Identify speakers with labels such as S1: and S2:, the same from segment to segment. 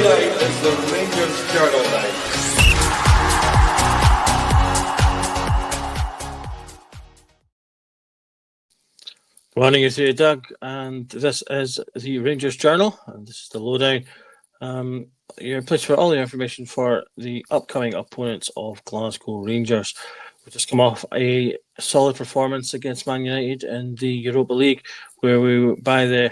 S1: night is the Rangers Journal night.
S2: Good morning, it's Doug, and this is the Rangers Journal, and this is the Lowdown. Your place for all the information for the upcoming opponents of Glasgow Rangers. We've just come off a solid performance against Man United in the Europa League, where by the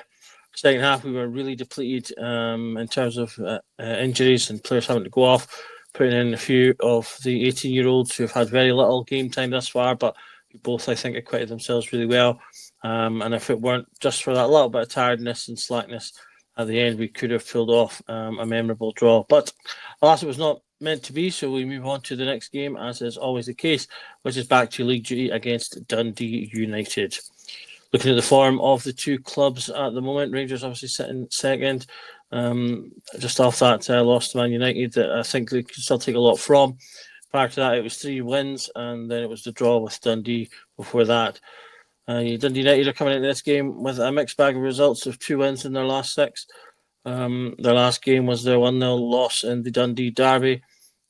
S2: second half we were really depleted in terms of injuries and players having to go off, putting in a few of the 18-year-olds who have had very little game time thus far, but both, I think, acquitted themselves really well. And if it weren't just for that little bit of tiredness and slackness at the end, we could have pulled off a memorable draw. But alas, it was not meant to be, so we move on to the next game, as is always the case, which is back to league duty against Dundee United. Looking at the form of the two clubs at the moment, Rangers obviously sitting second, just off that loss to Man United that I think they could still take a lot from. Prior to that, it was 3 wins, and then it was the draw with Dundee before that. Dundee United are coming into this game with a mixed bag of results of 2 wins in their last 6. Their last game was their 1-0 loss in the Dundee Derby.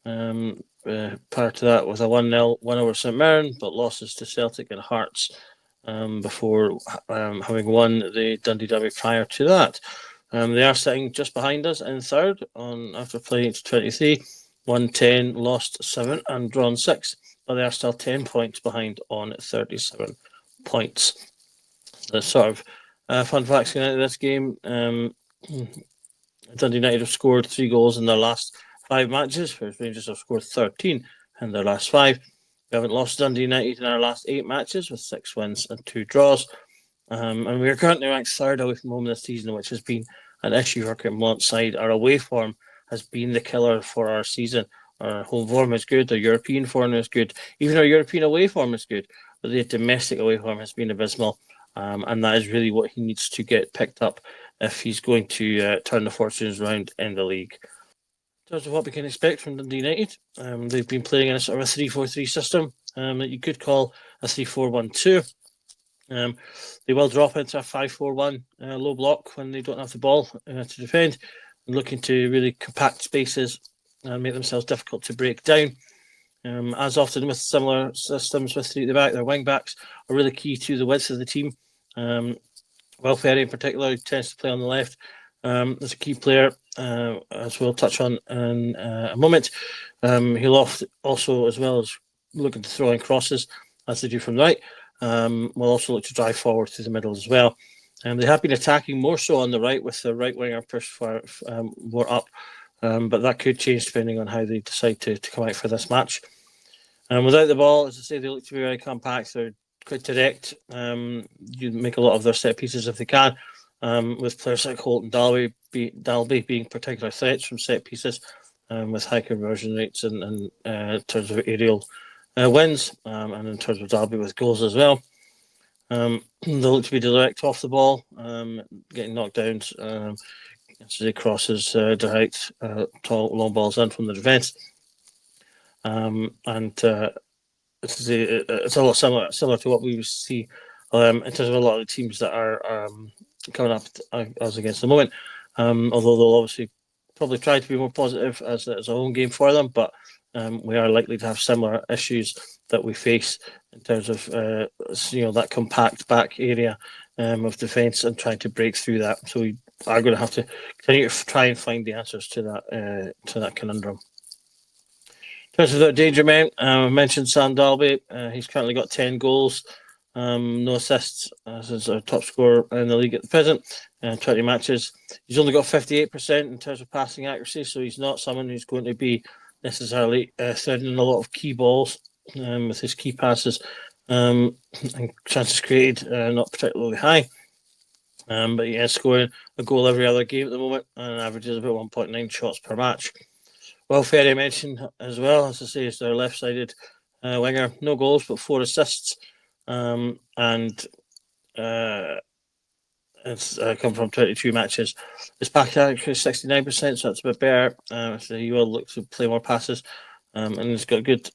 S2: Prior to that, was a 1-0 win over St Mirren, but losses to Celtic and Hearts before having won the Dundee Derby prior to that. They are sitting just behind us in third after playing to 23. Won 10, lost 7, and drawn 6, but they are still 10 points behind on 37 points. The sort of fun facts going into this game: Dundee United have scored 3 goals in their last 5 matches, whereas Rangers have scored 13 in their last 5. We haven't lost Dundee United in our last 8 matches with 6 wins and 2 draws. And we are currently ranked third away from home this season, which has been an issue for Mont's side. Our away form has been the killer for our season. Our home form is good, our European form is good, even our European away form is good, but the domestic away form has been abysmal, and that is really what he needs to get picked up if he's going to turn the fortunes around in the league. In terms of what we can expect from Dundee United, they've been playing in a sort of a 3-4-3 system that you could call a 3-4-1-2. They will drop into a 5-4-1 low block when they don't have the ball to defend, looking to really compact spaces and make themselves difficult to break down. As often with similar systems with 3 at the back, their wing backs are really key to the width of the team. Will Ferry in particular tends to play on the left. As a key player, as we'll touch on in a moment. He'll also, as well as looking to throw in crosses as they do from the right, will also look to drive forward to the middle as well. They have been attacking more so on the right with the right winger pushed more up, but that could change depending on how they decide to come out for this match. Without the ball, as I say, they look to be very compact. They're quite direct. You make a lot of their set pieces if they can, with players like Holt and Dalby being particular threats from set pieces, with high conversion rates and in terms of aerial wins, and in terms of Dalby with goals as well. They look to be direct off the ball, getting knockdowns, crosses, direct, tall, long balls in from the defence. It's a lot similar to what we see in terms of a lot of the teams that are coming up as against the moment. Although they'll obviously probably try to be more positive as a home game for them, but we are likely to have similar issues that we face in terms of that compact back area of defence and trying to break through that. So we are going to have to continue to try and find the answers to that conundrum. In terms of the danger men, I mentioned Sam Dalby. He's currently got 10 goals, no assists, as our top scorer in the league at the present, 20 matches. He's only got 58% in terms of passing accuracy, so he's not someone who's going to be necessarily threading a lot of key balls with his key passes, and chances created not particularly high. But he is scoring a goal every other game at the moment and averages about 1.9 shots per match. Will Ferry I mentioned as well, as I say, is their left-sided winger. No goals, but 4 assists. It's come from 22 matches. His pass accuracy is 69%, so that's a bit better. So he will look to play more passes. And he's got good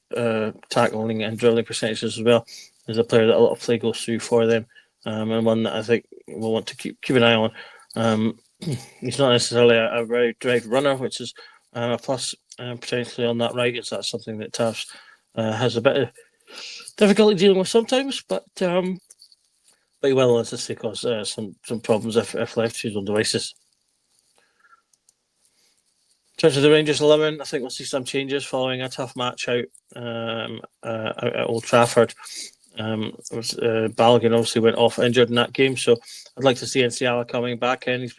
S2: tackling and dribbling percentages as well. He's a player that a lot of play goes through for them, and one that I think we'll want to keep an eye on. He's not necessarily a very direct runner, which is a plus potentially on that right. Is that something that Taft has a bit of difficulty dealing with sometimes, but he will, as I say, cause some problems if left to his own devices. In terms of the Rangers 11, I think we'll see some changes following a tough match out at Old Trafford. Balogun obviously went off injured in that game, so I'd like to see Enciala coming back in. He's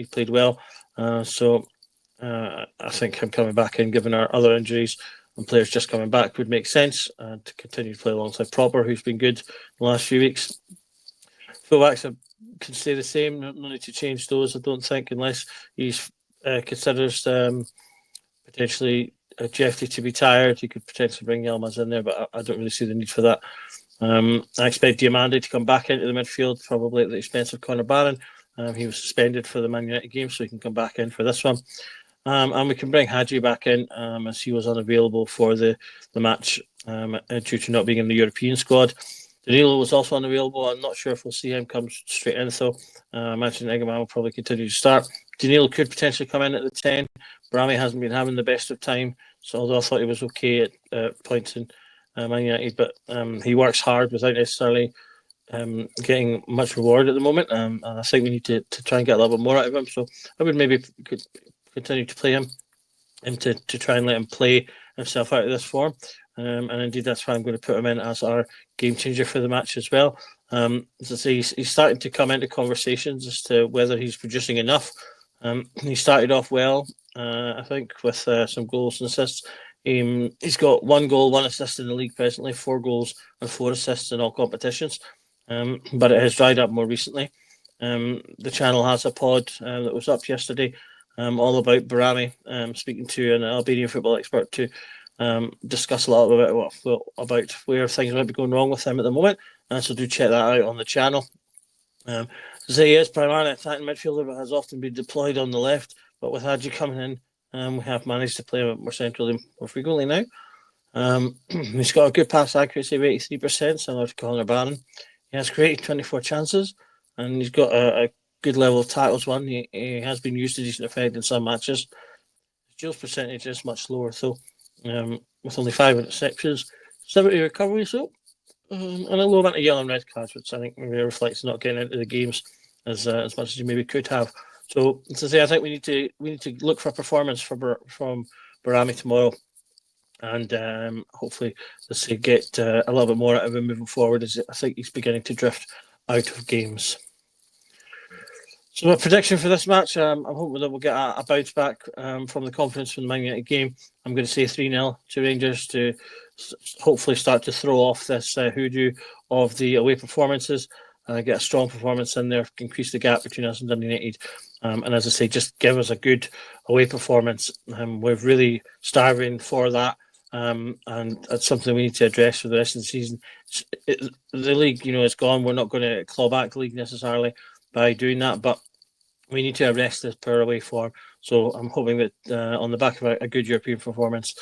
S2: played well, so I think him coming back in, given our other injuries and players just coming back, would make sense to continue to play alongside Proper, who's been good the last few weeks. Fullbacks can stay the same. No need to change those, I don't think, unless he considers potentially Jeffrey to be tired. He could potentially bring Yilmaz in there, but I don't really see the need for that. I expect Diamande to come back into the midfield, probably at the expense of Conor Barron. He was suspended for the Man United game, so he can come back in for this one. And we can bring Hadji back in as he was unavailable for the match due to not being in the European squad. Danilo was also unavailable. I'm not sure if we'll see him come straight in, though. I imagine Eggman will probably continue to start. Danilo could potentially come in at the 10. Brahmi hasn't been having the best of time, so although I thought he was okay at points in Man United, but he works hard without necessarily getting much reward at the moment, and I think we need to try and get a little bit more out of him. So I would maybe could continue to play him to try and let him play himself out of this form. And indeed, that's why I'm going to put him in as our game changer for the match as well. As I say, he's starting to come into conversations as to whether he's producing enough. He started off well, I think, with some goals and assists. He's got 1 goal, 1 assist in the league presently, 4 goals and 4 assists in all competitions. But it has dried up more recently. The channel has a pod that was up yesterday, all about Barami, speaking to an Albanian football expert to discuss a lot about where things might be going wrong with him at the moment. So do check that out on the channel. So he is primarily attacking midfielder, but has often been deployed on the left. But with Hadji coming in, we have managed to play him more centrally, more frequently now. He's got a good pass accuracy of 83%, similar to Conor Barron. He has created 24 chances, and he's got a good level of tackles won. He has been used to decent effect in some matches. His duels percentage is much lower, so with only 5 interceptions, 70 recoveries, so and a low amount of yellow and red cards, which I think maybe reflects not getting into the games as much as you maybe could have. So to say, I think we need to look for a performance from Barami tomorrow, and hopefully, let's say, get a little bit more out of him moving forward, as I think he's beginning to drift out of games. So my prediction for this match, I'm hoping that we'll get a bounce back from the confidence from the Man United game. I'm going to say 3-0 to Rangers to hopefully start to throw off this hoodoo of the away performances, get a strong performance in there, increase the gap between us and Dundee United. And as I say, just give us a good away performance. We're really starving for that. And that's something we need to address for the rest of the season. The league, is gone. We're not going to claw back the league necessarily by doing that, but we need to arrest this poor away form. So I'm hoping that on the back of a good European performance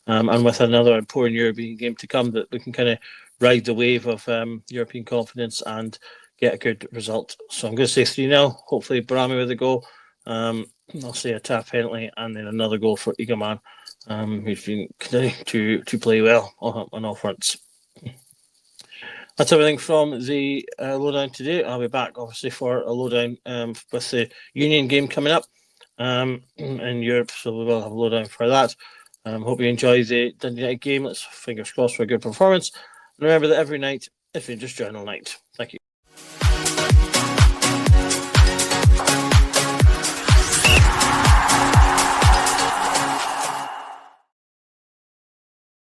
S2: and with another important European game to come, that we can kind of ride the wave of European confidence and get a good result. So I'm going to say 3-0. Hopefully Barami with a goal. I'll say a tap penalty and then another goal for Igaman, who's been continuing to play well on all fronts. That's everything from the Lowdown today. I'll be back, obviously, for a Lowdown with the Union game coming up in Europe, so we will have a Lowdown for that. Hope you enjoy the Dundee United game. Let's fingers crossed for a good performance. And remember that every night is Rangers Journal night. Thank you.